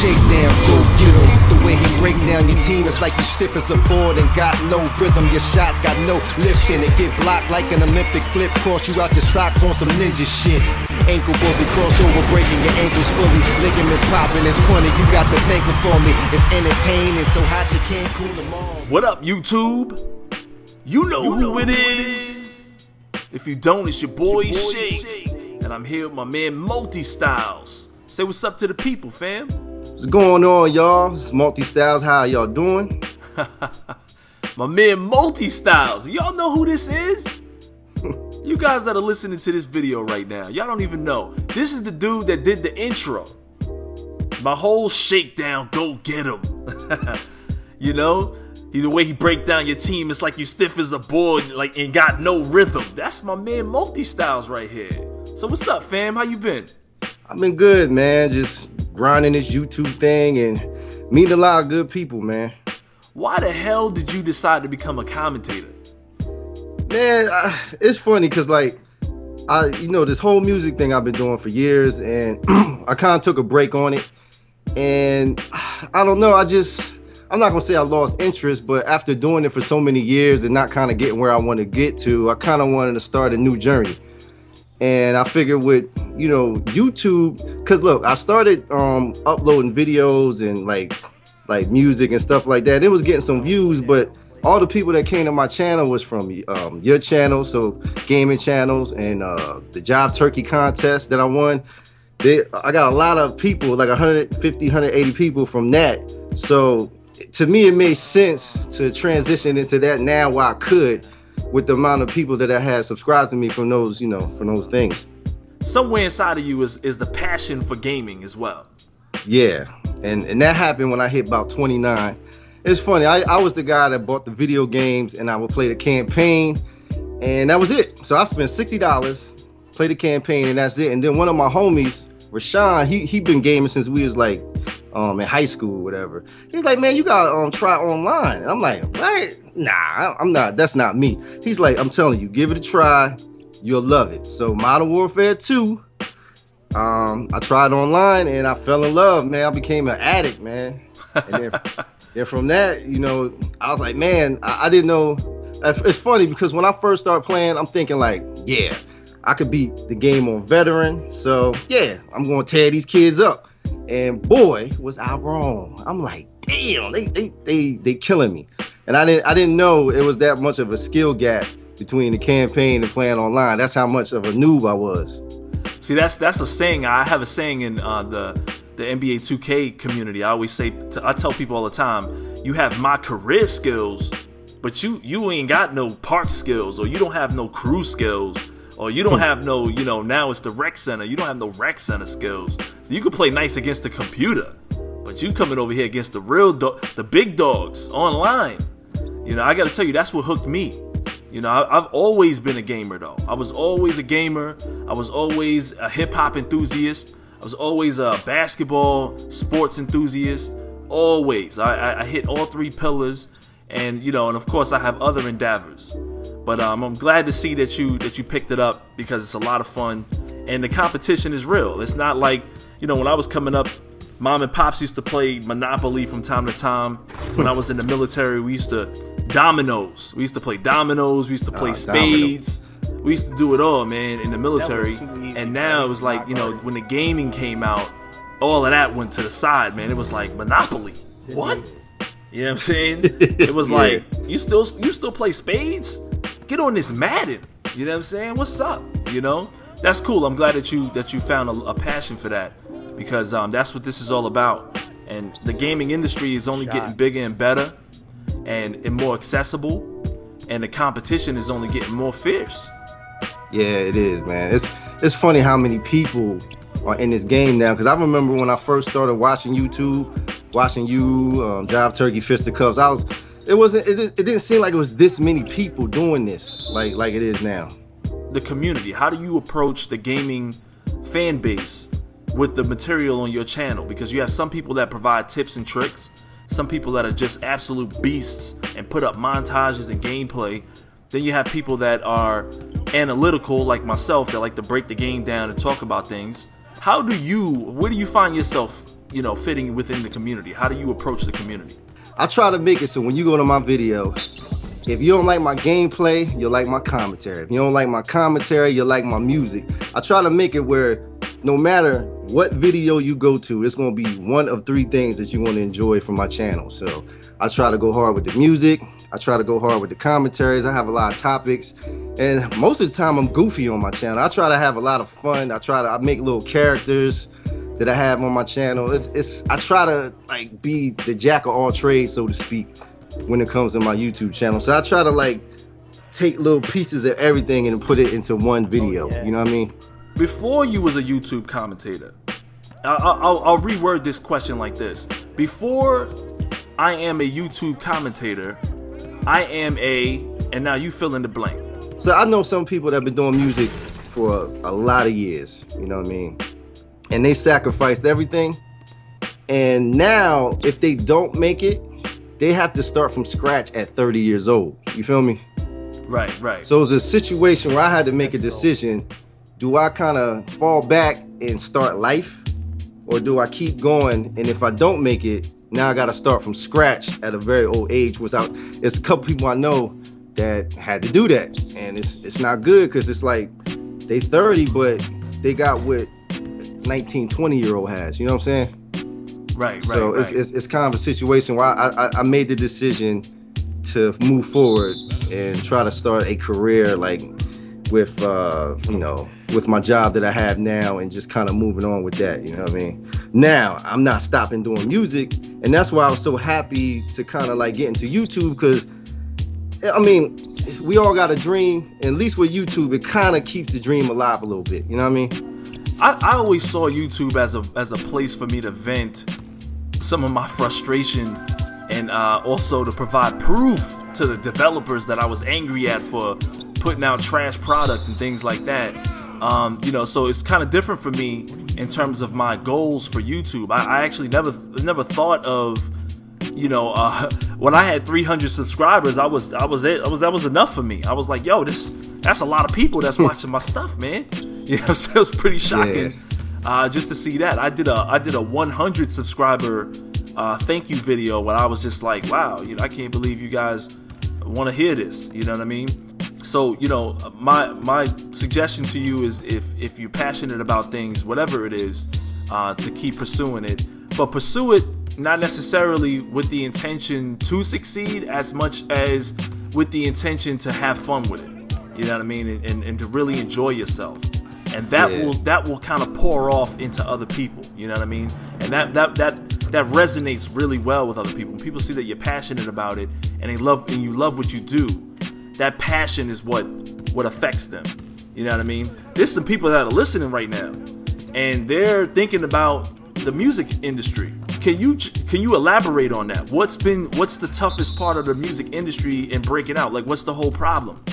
shakedown, go get 'em. The way he break down your team, it's like you stiff as a board and got no rhythm. Your shots got no lift in it. Get blocked like an Olympic flip. Cross you out your socks on some ninja shit. Ankle bully, crossover breaking your ankles fully. Ligaments popping, it's funny. You got the thinking for me. It's entertaining, so hot you can't cool them all. What up, YouTube? You know who it is. If you don't, it's your boy Shake. And I'm here with my man Multistyles. Say what's up to the people, fam. What's going on, y'all? It's Multistyles. How y'all doing? My man Multistyles. Y'all know who this is? You guys that are listening to this video right now, y'all don't even know. This is the dude that did the intro. My whole shakedown, go get him. You know? The way he break down your team, it's like you stiff as a board, like, and got no rhythm. That's my man Multistyles right here. So what's up, fam? How you been? I've been good, man. Just grinding this YouTube thing and meeting a lot of good people, man. Why the hell did you decide to become a commentator? Man, it's funny because, like, you know, this whole music thing I've been doing for years, and I kind of took a break on it. And I don't know, I'm not gonna say I lost interest, but after doing it for so many years and not kind of getting where I want to get to, I kind of wanted to start a new journey. And I figured with, you know, YouTube, because look, I started uploading videos and like music and stuff like that. It was getting some views, but all the people that came to my channel was from your channel, so gaming channels, and the Job Turkey contest that I won. I got a lot of people, like 150, 180 people from that. So to me, it made sense to transition into that now while I could, with the amount of people that I had subscribed to me from those, you know, from those things. Somewhere inside of you is the passion for gaming as well. Yeah, and that happened when I hit about 29. It's funny, I was the guy that bought the video games and I would play the campaign, and that was it. So I spent $60, play the campaign, and that's it. And then one of my homies, Rashawn, he been gaming since we was like in high school or whatever. He's like, man, you gotta try online. And I'm like, what? Nah, I'm not, that's not me. He's like, I'm telling you, give it a try, you'll love it. So Modern Warfare 2, I tried online and I fell in love, man. I became an addict, man. And then from that, you know, I was like, man, I didn't know. It's funny because when I first started playing, I'm thinking like, yeah, I could beat the game on veteran. So yeah, I'm gonna tear these kids up. And boy, was I wrong. I'm like, damn, they killing me. And I didn't know it was that much of a skill gap between the campaign and playing online. That's how much of a noob I was. See, that's a saying. I have a saying in the NBA 2K community. I always say, I tell people all the time, you have my career skills, but you ain't got no park skills, or you don't have no crew skills, or you don't have no, you know, now it's the rec center. You don't have no rec center skills. So you can play nice against the computer, but you coming over here against the real the big dogs online. You know, I got to tell you, that's what hooked me. You know, I've always been a gamer, though. I was always a gamer. I was always a hip-hop enthusiast. I was always a basketball sports enthusiast. Always. I hit all three pillars. And, you know, and of course I have other endeavors. But I'm glad to see that you picked it up, because it's a lot of fun. And the competition is real. It's not like, you know, when I was coming up, Mom and Pops used to play Monopoly from time to time. When I was in the military, we used to dominoes. We used to play dominoes. We used to play spades. Dominoes. We used to do it all, man, in the military. And now it was like, you know, when the gaming came out, all of that went to the side, man. It was like Monopoly. What? You know what I'm saying? It was like, you still play spades? Get on this Madden. You know what I'm saying? What's up? You know? That's cool. I'm glad that you found a passion for that, because that's what this is all about. And the gaming industry is only getting bigger and better and more accessible, and the competition is only getting more fierce. Yeah, it is, man. It's funny how many people are in this game now, because I remember when I first started watching YouTube, watching you, Job Turkey, Fisticuffs, it didn't seem like it was this many people doing this like it is now. The community, how do you approach the gaming fan base with the material on your channel? Because you have some people that provide tips and tricks, some people that are just absolute beasts and put up montages and gameplay. Then you have people that are analytical, like myself, that like to break the game down and talk about things. Where do you find yourself you know, fitting within the community? How do you approach the community? I try to make it so when you go to my video, if you don't like my gameplay, you'll like my commentary. If you don't like my commentary, you'll like my music. I try to make it where no matter what video you go to, it's gonna be one of three things that you want to enjoy from my channel. So I try to go hard with the music. I try to go hard with the commentaries. I have a lot of topics. And most of the time I'm goofy on my channel. I try to have a lot of fun. I make little characters that I have on my channel. I try to like be the jack of all trades, so to speak, when it comes to my YouTube channel. So I try to like take little pieces of everything and put it into one video. You know what I mean? Before you was a YouTube commentator, I'll reword this question like this. Before I am a YouTube commentator, I am and now you fill in the blank. So I know some people that have been doing music for a lot of years, you know what I mean? And they sacrificed everything. And now if they don't make it, they have to start from scratch at 30 years old. You feel me? Right, right. So it was a situation where I had to make a decision. Do I kind of fall back and start life? Or do I keep going? And if I don't make it, now I got to start from scratch at a very old age. It's a couple people I know that had to do that. And it's not good because it's like they 30, but they got what 19, 20-year-old has. You know what I'm saying? Right, so right. It's kind of a situation where I made the decision to move forward and try to start a career like with you know, with my job that I have now and just kind of moving on with that, you know what I mean? Now, I'm not stopping doing music, and that's why I was so happy to kind of like get into YouTube, because I mean, we all got a dream, and at least with YouTube, it kind of keeps the dream alive a little bit, you know what I mean? I always saw YouTube as a place for me to vent some of my frustration and also to provide proof to the developers that I was angry at for putting out trash product and things like that. You know, so it's kind of different for me in terms of my goals for YouTube. I actually never thought of, you know, when I had 300 subscribers, that was enough for me. I was like, yo, that's a lot of people that's watching my stuff, man. You know, so it was pretty shocking, just to see that. I did a 100 subscriber thank you video when I was just like, wow, you know, I can't believe you guys want to hear this. You know what I mean? So, you know, my suggestion to you is if you're passionate about things, whatever it is, to keep pursuing it, but pursue it not necessarily with the intention to succeed as much as with the intention to have fun with it. You know what I mean? And to really enjoy yourself. And that will kind of pour off into other people. You know what I mean? And that resonates really well with other people. When people see that you're passionate about it and you love what you do, that passion is what affects them. You know what I mean? There's some people that are listening right now, and they're thinking about the music industry. Can you elaborate on that? What's the toughest part of the music industry in breaking out? Like, what's the whole problem?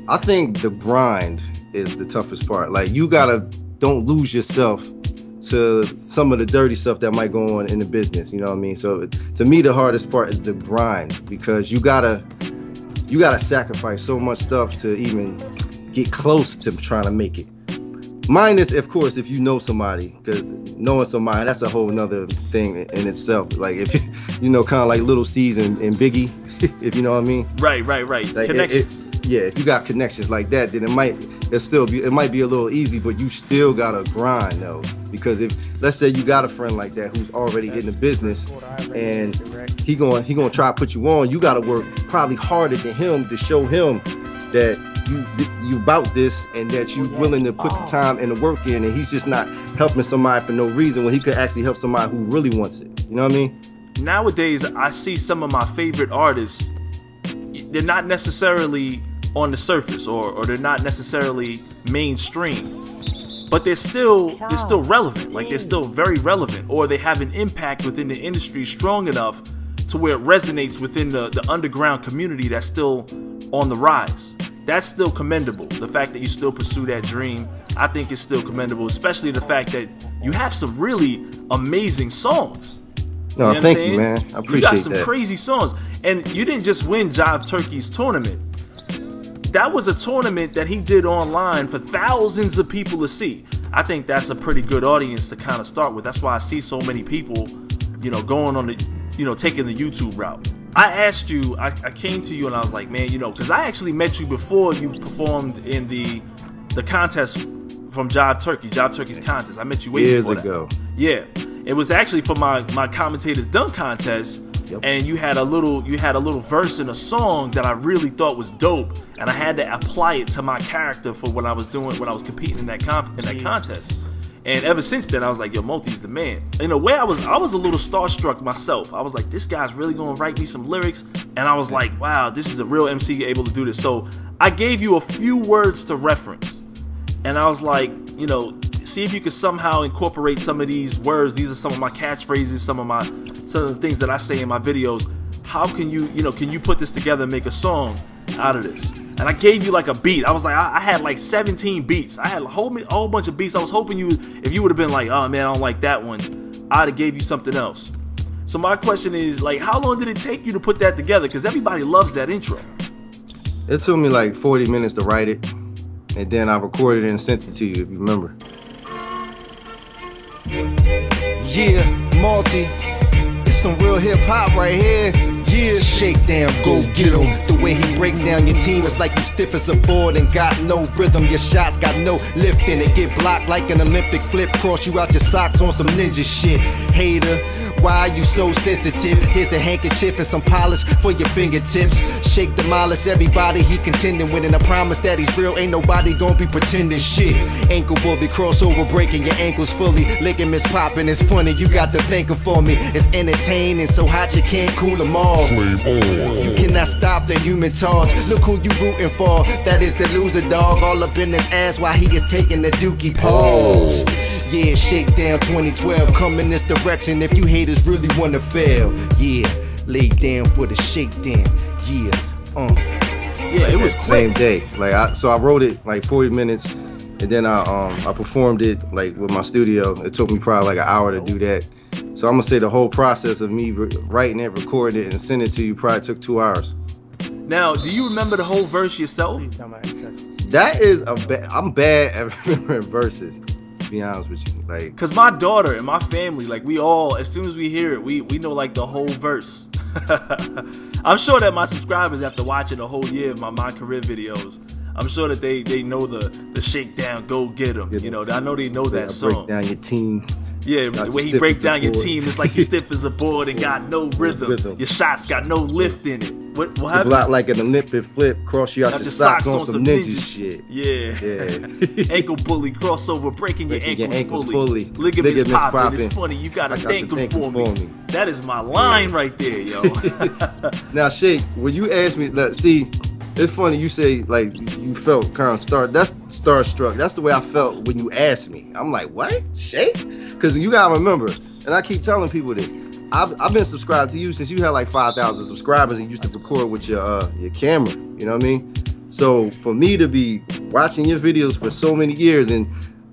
I think the grind is the toughest part. Like, don't lose yourself to some of the dirty stuff that might go on in the business. You know what I mean? So to me, the hardest part is the grind, because you gotta sacrifice so much stuff to even get close to trying to make it. Minus, of course, if you know somebody, because knowing somebody, that's a whole nother thing in itself. Like, if you know, kind of like Little C's and Biggie, if you know what I mean. Right. Like, connections. If you got connections like that, then it might be a little easy, but you still gotta grind though. Because if, let's say you got a friend like that who's already in the business and he gonna try to put you on, you gotta work probably harder than him to show him that you about this and that you willing to put the time and the work in, and he's just not helping somebody for no reason when he could actually help somebody who really wants it. You know what I mean? Nowadays, I see some of my favorite artists, they're not necessarily on the surface or they're not necessarily mainstream, but they're still relevant. Like, they're still very relevant, or they have an impact within the industry strong enough to where it resonates within the underground community that's still on the rise. That's still commendable. The fact that you still pursue that dream, I think is still commendable, especially the fact that you have some really amazing songs. No, thank you, man. I appreciate that. You got some crazy songs. And you didn't just win Jive Turkey's tournament. That was a tournament that he did online for thousands of people to see. I think that's a pretty good audience to kind of start with. That's why I see so many people, you know, going on the, you know, taking the YouTube route. I asked you, I came to you and I was like, man, you know, because I actually met you before you performed in the contest from Jive Turkey's contest. I met you way years before ago. That. Yeah, it was actually for my commentators dunk contest. Yep. And you had a little verse in a song that I really thought was dope, and I had to apply it to my character for what I was doing when I was competing in that contest. And ever since then, I was like, yo, Multi's the man. In a way, I was a little starstruck myself. I was like, this guy's really gonna write me some lyrics, and I was like, wow, this is a real MC able to do this. So I gave you a few words to reference, and I was like, you know, see if you could somehow incorporate some of these words. These are some of my catchphrases, some of the things that I say in my videos. How can you, you know, can you put this together and make a song out of this? And I gave you like a beat. I was like, I had like 17 beats. I had a whole bunch of beats. I was hoping if you would have been like, oh man, I don't like that one, I'd have gave you something else. So my question is, like, how long did it take you to put that together? Because everybody loves that intro. It took me like 40 minutes to write it, and then I recorded it and sent it to you, if you remember. Yeah, Multi, it's some real hip hop right here. Yeah, shake down, go get him. The way he break down your team is like you stiff as a board and got no rhythm. Your shots got no lift in it. Get blocked like an Olympic flip. Cross you out your socks on some ninja shit. Hater, why are you so sensitive? Here's a handkerchief and some polish for your fingertips. Shake, demolish everybody he contending with, and I promise that he's real. Ain't nobody gonna be pretending shit. Ankle bully, crossover breaking your ankles fully. Ligaments popping, it's funny, you got to thank him for me. It's entertaining, so hot you can't cool them off. You cannot stop the human torch. Look who you rooting for. That is the loser dog, all up in his ass while he is taking the dookie pause. Yeah, Shakedown 2012, come in this direction if you haters really wanna fail. Yeah, lay down for the shakedown. Yeah, yeah, it was same day. Like so I wrote it like 40 minutes, and then I performed it like with my studio. It took me probably like an hour to do that. So I'm gonna say the whole process of me writing it, recording it, and sending it to you probably took 2 hours. Now, do you remember the whole verse yourself? That is I'm bad at remembering verses, to be honest with you. Like, cause my daughter and my family, like, we all, as soon as we hear it, we know like the whole verse. I'm sure that my subscribers, after watching a whole year of my career videos, I'm sure that they know the shakedown, go get 'em. You know, I know they know that song. Break down your team. Yeah, the way he breaks down your team, it's like you stiff as a board and got no rhythm. Your shots got no lift in it. What happened? Block like an Olympic flip, cross you out your socks on some ninja shit. Yeah. Ankle bully, crossover, breaking your ankles fully. Ligaments popping. It's funny, you gotta thank him for me. That is my line right there, yo. Now, Shake, when you asked me, see, it's funny you say like you felt kind of that's starstruck. That's the way I felt when you asked me. I'm like, what? Shake? Because you gotta remember, and I keep telling people this, I've been subscribed to you since you had like 5,000 subscribers and you used to record with your camera, you know what I mean? So for me to be watching your videos for so many years, and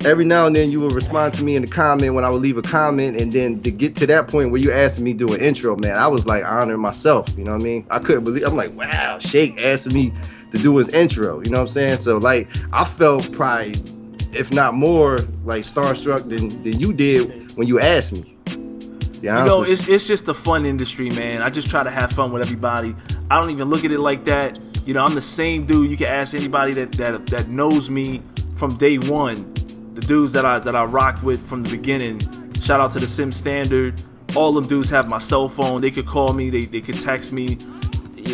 every now and then you would respond to me in the comment when I would leave a comment, and then to get to that point where you asked me to do an intro, man, I was like honoring myself, you know what I mean? I couldn't believe, I'm like, wow, Shake asking me to do his intro, you know what I'm saying? So like, I felt probably, if not more, like starstruck than you did when you asked me. You know, it's just a fun industry, man. I just try to have fun with everybody. I don't even look at it like that. You know, I'm the same dude. You can ask anybody that knows me from day one. The dudes that I rocked with from the beginning. Shout out to the Sim Standard. All them dudes have my cell phone. They could call me. They could text me.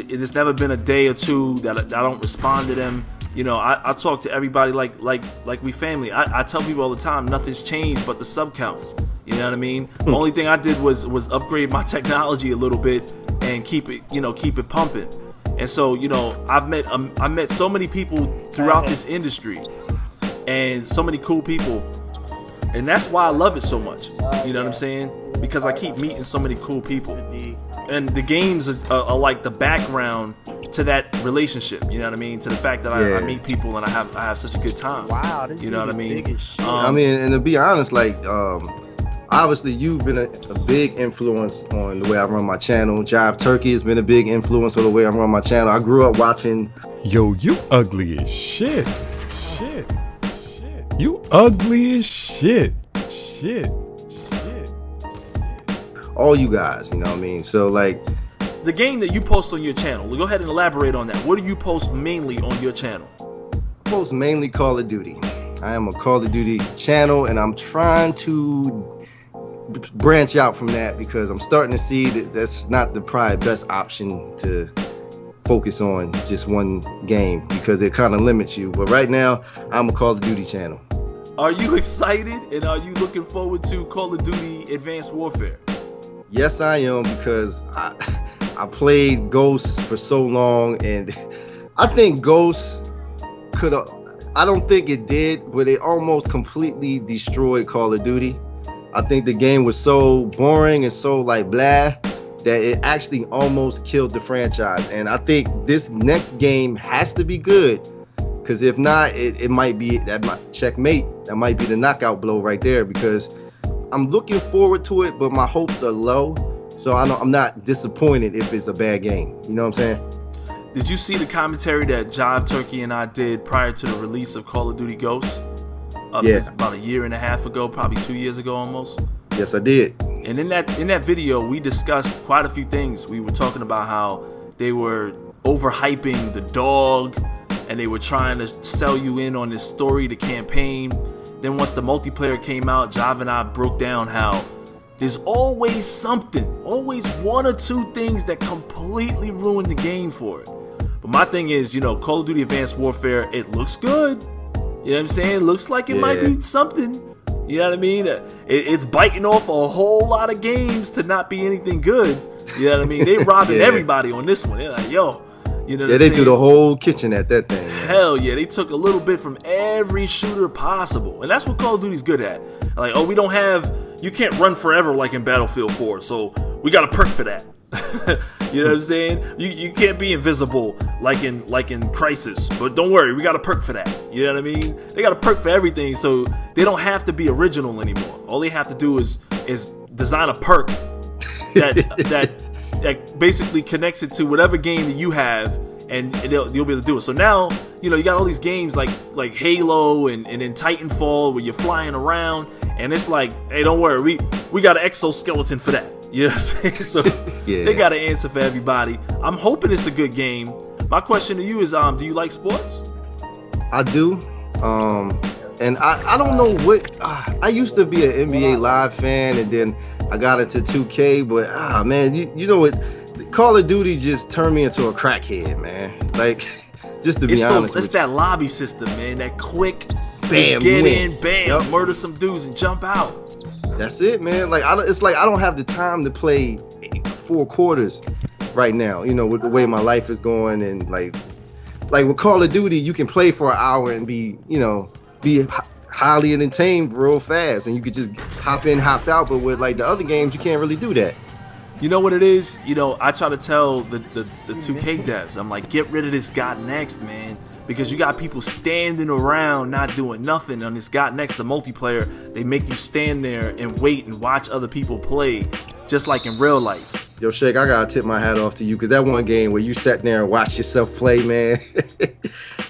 There's never been a day or two that I don't respond to them. You know, I talk to everybody like we family. I tell people all the time, nothing's changed but the sub count. You know what I mean? The only thing I did was upgrade my technology a little bit and keep it pumping. And so, you know, I met so many people throughout this industry, and so many cool people, and that's why I love it so much. You know what I'm saying? Because I keep meeting so many cool people, and the games are like the background to that relationship. You know what I mean? To the fact that I meet people and I have such a good time. Wow, you know what I mean? I mean, and to be honest, like obviously you've been a big influence on the way I run my channel. Jive Turkey has been a big influence on the way I run my channel. I grew up watching. Yo, you ugly as shit. You ugly as shit. All you guys, you know what I mean? So like, the game that you post on your channel, go ahead and elaborate on that. What do you post mainly on your channel? I post mainly Call of Duty. I am a Call of Duty channel, and I'm trying to branch out from that because I'm starting to see that that's not the probably best option to focus on just one game because it kind of limits you. But right now, I'm a Call of Duty channel. Are you excited and are you looking forward to Call of Duty Advanced Warfare? Yes, I am, because I played Ghosts for so long, and I think Ghosts could have, I don't think it did, but it almost completely destroyed Call of Duty. I think the game was so boring and so like blah that it actually almost killed the franchise. And I think this next game has to be good, because if not, it might be checkmate. That might be the knockout blow right there, because I'm looking forward to it, but my hopes are low. So I'm not disappointed if it's a bad game. You know what I'm saying? Did you see the commentary that Jive Turkey and I did prior to the release of Call of Duty Ghosts? Yeah. About a year and a half ago, probably 2 years ago almost. Yes, I did. And in that video, we discussed quite a few things. We were talking about how they were overhyping the dog, and they were trying to sell you in on this story, the campaign. Then once the multiplayer came out, Jive and I broke down how there's always something, always one or two things that completely ruin the game for it. But my thing is, you know, Call of Duty Advanced Warfare, it looks good. You know what I'm saying? It looks like it might be something. You know what I mean? It's biting off a whole lot of games to not be anything good. You know what I mean? They robbing everybody on this one. They're like, yo. You know what I'm they saying? threw the whole kitchen at that thing. Man. Hell yeah, they took a little bit from every shooter possible. And that's what Call of Duty's good at. Like, oh, we don't have, you can't run forever like in Battlefield 4, so we got a perk for that. You know what I'm saying? You can't be invisible like in Crisis, but don't worry, we got a perk for that. You know what I mean? They got a perk for everything, so they don't have to be original anymore. All they have to do is design a perk that basically connects it to whatever game that you have, and you'll be able to do it. So now, you know, you got all these games like Halo and then Titanfall where you're flying around, and it's like, hey, don't worry, we got an exoskeleton for that. You know what I'm saying? So they got an answer for everybody. I'm hoping it's a good game. My question to you is, do you like sports? I do. And I don't know what, I used to be an NBA Live fan, and then I got into 2K, but man, you know what? Call of Duty just turned me into a crackhead, man. Like, just to be honest with it's that lobby system, man. That quick, bam, get in, bam, murder some dudes and jump out. That's it, man. Like, it's like I don't have the time to play 4 quarters right now, you know, with the way my life is going. And like with Call of Duty, you can play for an hour and be highly entertained real fast, and you could just hop in, hop out. But with like the other games, you can't really do that. You know what it is? You know, I try to tell the 2K devs, I'm like, get rid of this Got Next, man. Because you got people standing around not doing nothing on this Got Next, the multiplayer. They make you stand there and wait and watch other people play, just like in real life. Yo, Shake, I gotta tip my hat off to you, because that one game where you sat there and watched yourself play, man.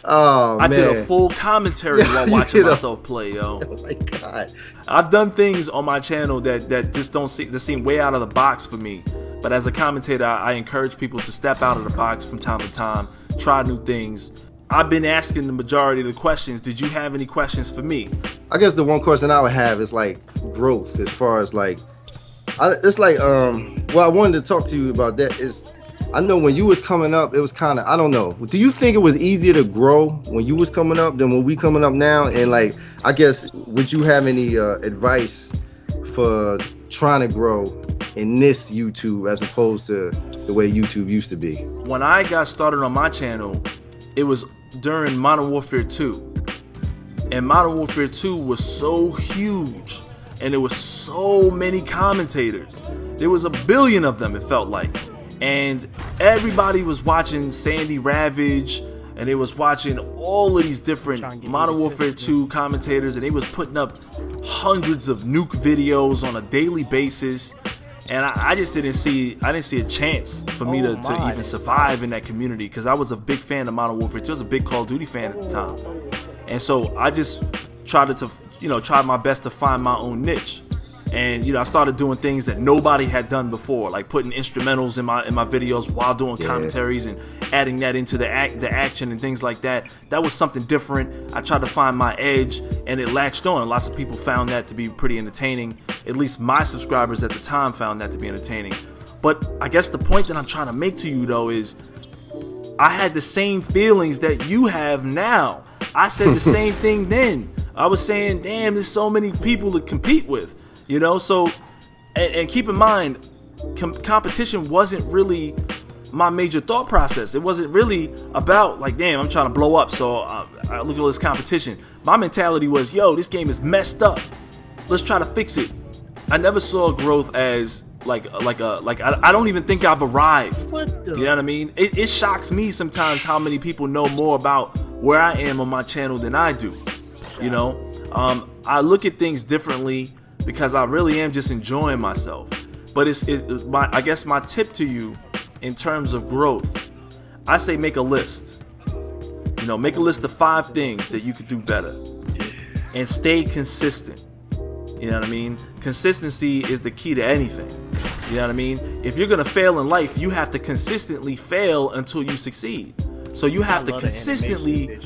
Oh, man. I did a full commentary while watching myself play, yo. Oh my God. I've done things on my channel that just seem way out of the box for me. But as a commentator, I encourage people to step out of the box from time to time, try new things. I've been asking the majority of the questions. Did you have any questions for me? I guess the one question I would have is like growth, as far as like, it's like, well, I wanted to talk to you about that is, I know when you was coming up, it was kind of, I don't know. Do you think it was easier to grow when you was coming up than when we coming up now? And like, I guess, would you have any advice for trying to grow in this YouTube as opposed to the way YouTube used to be? When I got started on my channel, it was during Modern Warfare 2. And Modern Warfare 2 was so huge, and there was so many commentators. There was a billion of them, it felt like. And everybody was watching Sandy Ravage, and they was watching all of these different Modern Warfare 2 commentators, and they was putting up hundreds of nuke videos on a daily basis. And I just didn't see a chance for me to even survive in that community, because I was a big fan of Modern Warfare 2. I was a big Call of Duty fan at the time. And so I just try my best to find my own niche. And I started doing things that nobody had done before, like putting instrumentals in my videos while doing commentaries and adding that into the action and things like that. That was something different. I tried to find my edge, and it latched on. Lots of people found that to be pretty entertaining. At least my subscribers at the time found that to be entertaining. But I guess the point that I'm trying to make to you though is, I had the same feelings that you have now. I said the same thing then. I was saying, damn, there's so many people to compete with. So, and keep in mind, competition wasn't really my major thought process. It wasn't really about like, damn, I'm trying to blow up, so I look at all this competition. My mentality was, yo, this game is messed up. Let's try to fix it. I never saw growth as like I don't even think I've arrived. You know what I mean? It shocks me sometimes how many people know more about where I am on my channel than I do. I look at things differently, because I really am just enjoying myself. But I guess my tip to you in terms of growth, I say make a list. Make a list of 5 things that you could do better, and stay consistent. You know what I mean? Consistency is the key to anything. You know what I mean? If you're gonna fail in life, you have to consistently fail until you succeed. So you have to consistently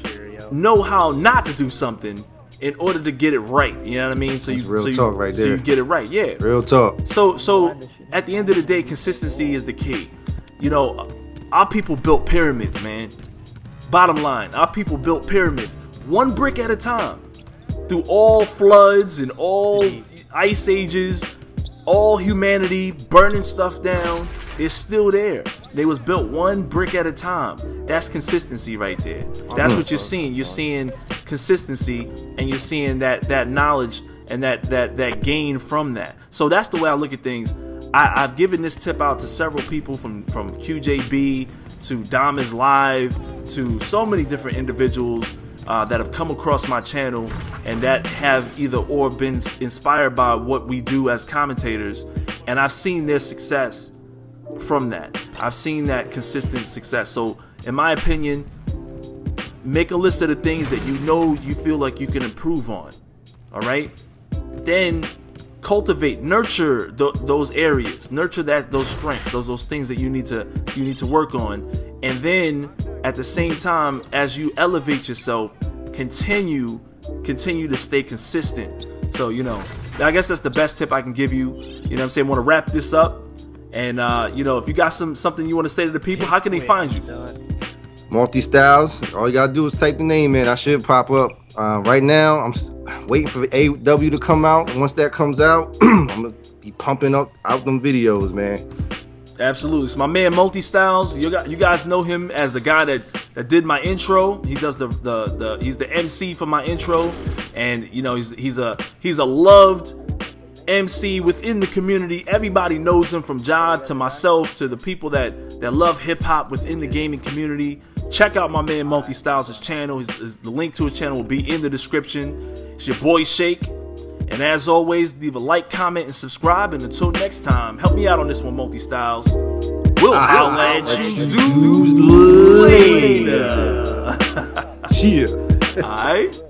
know how not to do something in order to get it right. You know what I mean? So you get it right. Yeah. Real talk. So at the end of the day, consistency is the key. Our people built pyramids, man. Bottom line, our people built pyramids 1 brick at a time, through all floods and all ice ages, all humanity burning stuff down. They're still there. They was built 1 brick at a time. That's consistency right there. That's what you're seeing. You're seeing consistency, and you're seeing that knowledge and that gain from that. So that's the way I look at things. I've given this tip out to several people, from QJB to Diamonds Live to so many different individuals that have come across my channel and that have either or been inspired by what we do as commentators, and I've seen their success from that. I've seen that consistent success. So in my opinion, make a list of the things that you feel like you can improve on. All right, then cultivate, nurture those areas, nurture those strengths, those things that you need to work on. And then at the same time, as you elevate yourself, continue to stay consistent. So I guess that's the best tip I can give you. What I'm saying? I want to wrap this up. And if you got something you want to say to the people, how can they find you? Multistyles. All you gotta do is type the name in. I should pop up. Right now, I'm waiting for AW to come out. And once that comes out, I'm gonna be pumping out them videos, man. Absolutely. It's my man Multistyles. You guys know him as the guy that did my intro. He does he's the MC for my intro, and he's a loved MC within the community. Everybody knows him, from Jive to myself to the people that love hip hop within the gaming community. Check out my man Multistyles' channel. The link to his channel will be in the description. It's your boy Shake. And as always, leave a like, comment, and subscribe. And until next time, help me out on this one, Multistyles. We'll holla at you dudes later. Cheers. Alright?